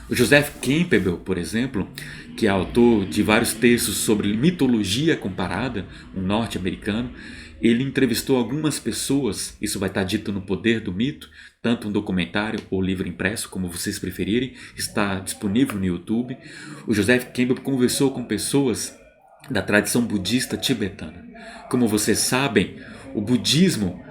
O Joseph Campbell, por exemplo, que é autor de vários textos sobre mitologia comparada, um norte-americano, ele entrevistou algumas pessoas, isso vai estar dito no Poder do Mito, tanto um documentário ou livro impresso, como vocês preferirem, está disponível no YouTube. O Joseph Campbell conversou com pessoas da tradição budista tibetana. Como vocês sabem, o budismo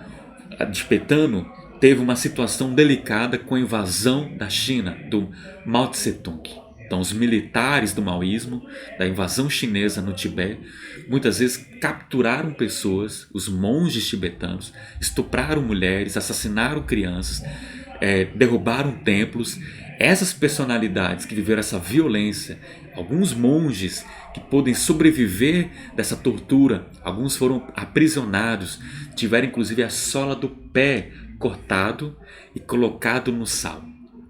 tibetano teve uma situação delicada com a invasão da China, do Mao Tse-tung. Então, os militares do maoísmo, da invasão chinesa no Tibete, muitas vezes capturaram pessoas, os monges tibetanos, estupraram mulheres, assassinaram crianças, derrubaram templos. Essas personalidades que viveram essa violência, alguns monges que podem sobreviver dessa tortura, alguns foram aprisionados, tiveram inclusive a sola do pé cortado e colocado no sal.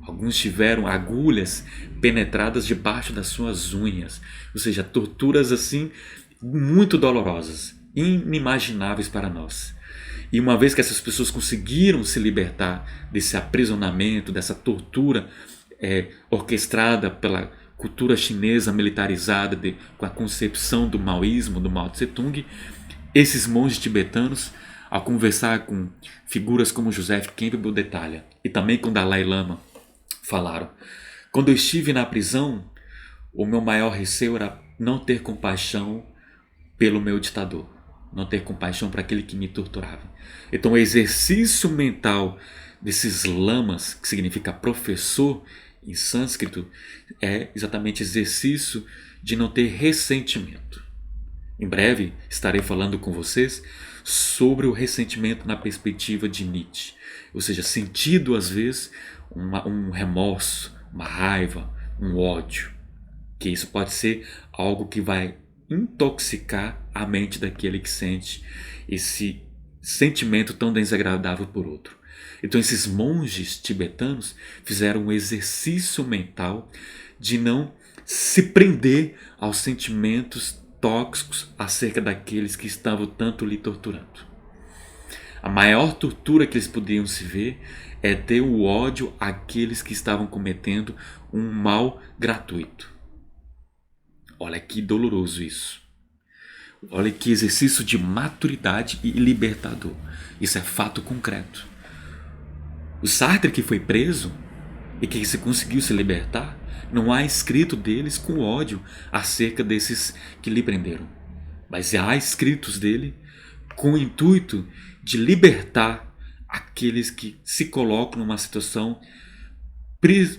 Alguns tiveram agulhas penetradas debaixo das suas unhas, ou seja, torturas assim muito dolorosas, inimagináveis para nós. E uma vez que essas pessoas conseguiram se libertar desse aprisionamento, dessa tortura orquestrada pela cultura chinesa militarizada com a concepção do maoísmo, do Mao Tse-tung, esses monges tibetanos, ao conversar com figuras como Joseph Campbell detalha, e também com Dalai Lama, falaram: quando eu estive na prisão, o meu maior receio era não ter compaixão pelo meu ditador, não ter compaixão para aquele que me torturava. Então o exercício mental desses lamas, que significa professor em sânscrito, é exatamente exercício de não ter ressentimento. Em breve estarei falando com vocês sobre o ressentimento na perspectiva de Nietzsche, ou seja, sentido às vezes um remorso, uma raiva, um ódio, que isso pode ser algo que vai intoxicar a mente daquele que sente esse sentimento tão desagradável por outro. Então esses monges tibetanos fizeram um exercício mental de não se prender aos sentimentos tóxicos acerca daqueles que estavam tanto lhe torturando. A maior tortura que eles podiam se ver é ter o ódio àqueles que estavam cometendo um mal gratuito. Olha que doloroso isso. Olha que exercício de maturidade e libertador. Isso é fato concreto. O Sartre, que foi preso e que se conseguiu se libertar, não há escrito deles com ódio acerca desses que lhe prenderam. Mas há escritos dele com o intuito de libertar aqueles que se colocam numa situação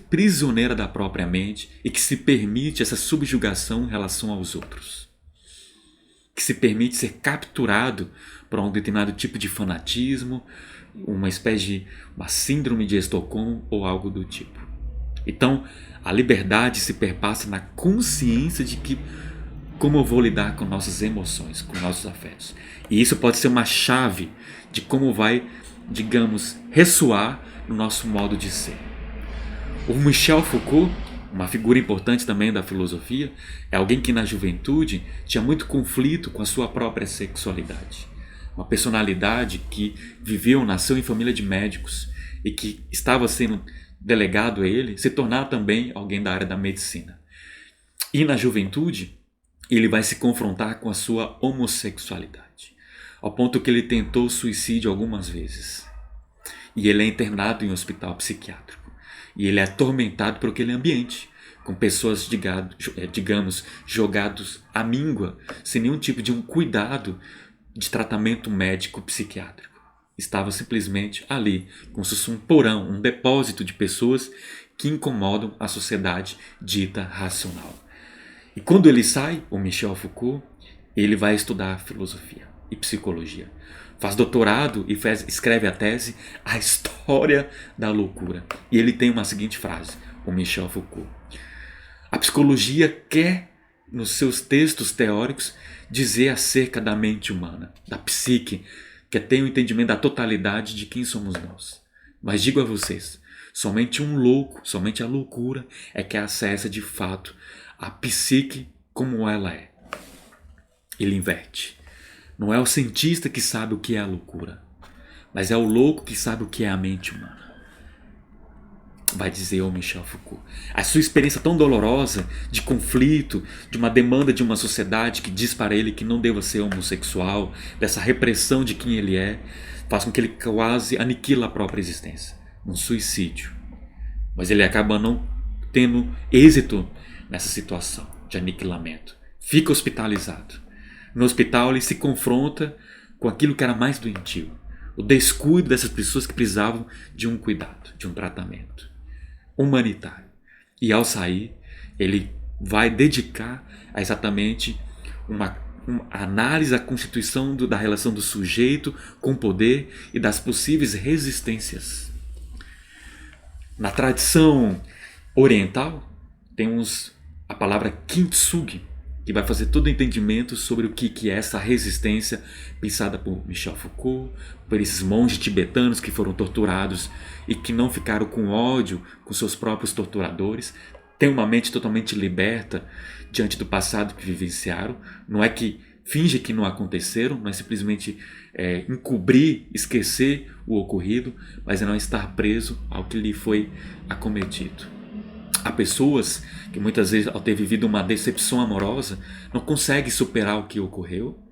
prisioneira da própria mente e que se permite essa subjugação em relação aos outros. Que se permite ser capturado por um determinado tipo de fanatismo, uma espécie de uma síndrome de Estocolmo ou algo do tipo. Então, a liberdade se perpassa na consciência de que como eu vou lidar com nossas emoções, com nossos afetos. E isso pode ser uma chave de como vai, digamos, ressoar no nosso modo de ser. O Michel Foucault, uma figura importante também da filosofia, é alguém que na juventude tinha muito conflito com a sua própria sexualidade. Uma personalidade que viveu, nasceu em família de médicos e que estava sendo delegado a ele se tornar também alguém da área da medicina. E na juventude, ele vai se confrontar com a sua homossexualidade, ao ponto que ele tentou suicídio algumas vezes. E ele é internado em um hospital psiquiátrico. E ele é atormentado por aquele ambiente, com pessoas, digamos, jogados à míngua, sem nenhum tipo de um cuidado de tratamento médico psiquiátrico. Estava simplesmente ali, como se fosse um porão, um depósito de pessoas que incomodam a sociedade dita racional. E quando ele sai, o Michel Foucault, ele vai estudar filosofia e psicologia. Faz doutorado e escreve a tese A História da Loucura. E ele tem uma seguinte frase, o Michel Foucault: a psicologia quer, nos seus textos teóricos, dizer acerca da mente humana, da psique, que tem o entendimento da totalidade de quem somos nós. Mas digo a vocês, somente um louco, somente a loucura é que acessa de fato a psique como ela é. Ele inverte. Não é o cientista que sabe o que é a loucura, mas é o louco que sabe o que é a mente humana. vai dizer o Michel Foucault. A sua experiência tão dolorosa de conflito, de uma demanda de uma sociedade que diz para ele que não deva ser homossexual, dessa repressão de quem ele é, faz com que ele quase aniquila a própria existência. Um suicídio. Mas ele acaba não tendo êxito nessa situação de aniquilamento. Fica hospitalizado. No hospital ele se confronta com aquilo que era mais doentio. O descuido dessas pessoas que precisavam de um cuidado, de um tratamento humanitário. E ao sair, ele vai dedicar a exatamente uma análise da constituição da relação do sujeito com o poder e das possíveis resistências. Na tradição oriental, temos a palavra kintsugi, que vai fazer todo o entendimento sobre o que é essa resistência pensada por Michel Foucault, por esses monges tibetanos que foram torturados e que não ficaram com ódio com seus próprios torturadores, têm uma mente totalmente liberta diante do passado que vivenciaram. Não é que finge que não aconteceram, mas simplesmente encobrir, esquecer o ocorrido, mas não estar preso ao que lhe foi acometido. Há pessoas que muitas vezes, ao ter vivido uma decepção amorosa, não conseguem superar o que ocorreu,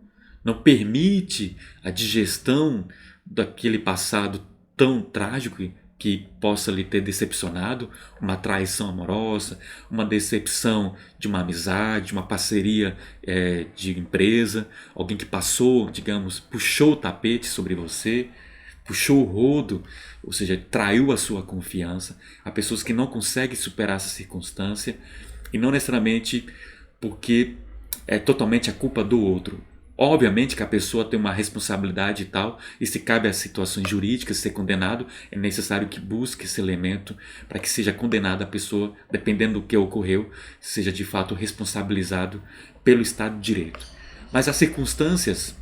não permite a digestão daquele passado tão trágico que possa lhe ter decepcionado, uma traição amorosa, uma decepção de uma amizade, uma parceria de empresa, alguém que passou, digamos, puxou o tapete sobre você, puxou o rodo, ou seja, traiu a sua confiança. Há pessoas que não conseguem superar essa circunstância e não necessariamente porque é totalmente a culpa do outro. Obviamente que a pessoa tem uma responsabilidade e tal, e se cabe às situações jurídicas ser condenado, é necessário que busque esse elemento para que seja condenada a pessoa, dependendo do que ocorreu, seja de fato responsabilizado pelo Estado de Direito. Mas há circunstâncias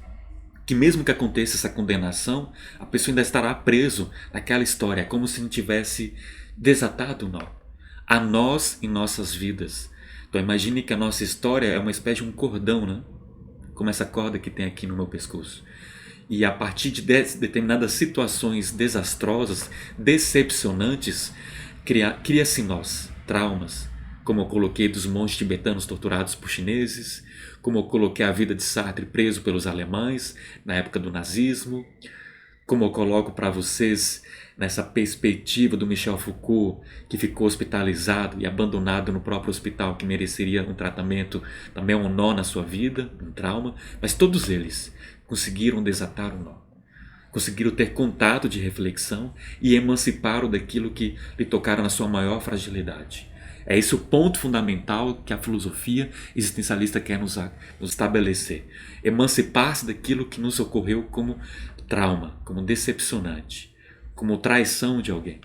que mesmo que aconteça essa condenação, a pessoa ainda estará preso naquela história, como se não tivesse desatado o nó. A nós em nossas vidas. Então imagine que a nossa história é uma espécie de um cordão, né? Como essa corda que tem aqui no meu pescoço. E a partir de determinadas situações desastrosas, decepcionantes, cria-se nós, traumas, como eu coloquei dos monges tibetanos torturados por chineses, como eu coloquei a vida de Sartre preso pelos alemães na época do nazismo, como eu coloco para vocês nessa perspectiva do Michel Foucault, que ficou hospitalizado e abandonado no próprio hospital, que mereceria um tratamento, também um nó na sua vida, um trauma, mas todos eles conseguiram desatar o nó. Conseguiram ter contato de reflexão e emanciparam daquilo que lhe tocaram na sua maior fragilidade. É esse o ponto fundamental que a filosofia existencialista quer nos estabelecer. Emancipar-se daquilo que nos ocorreu como trauma, como decepcionante, como traição de alguém.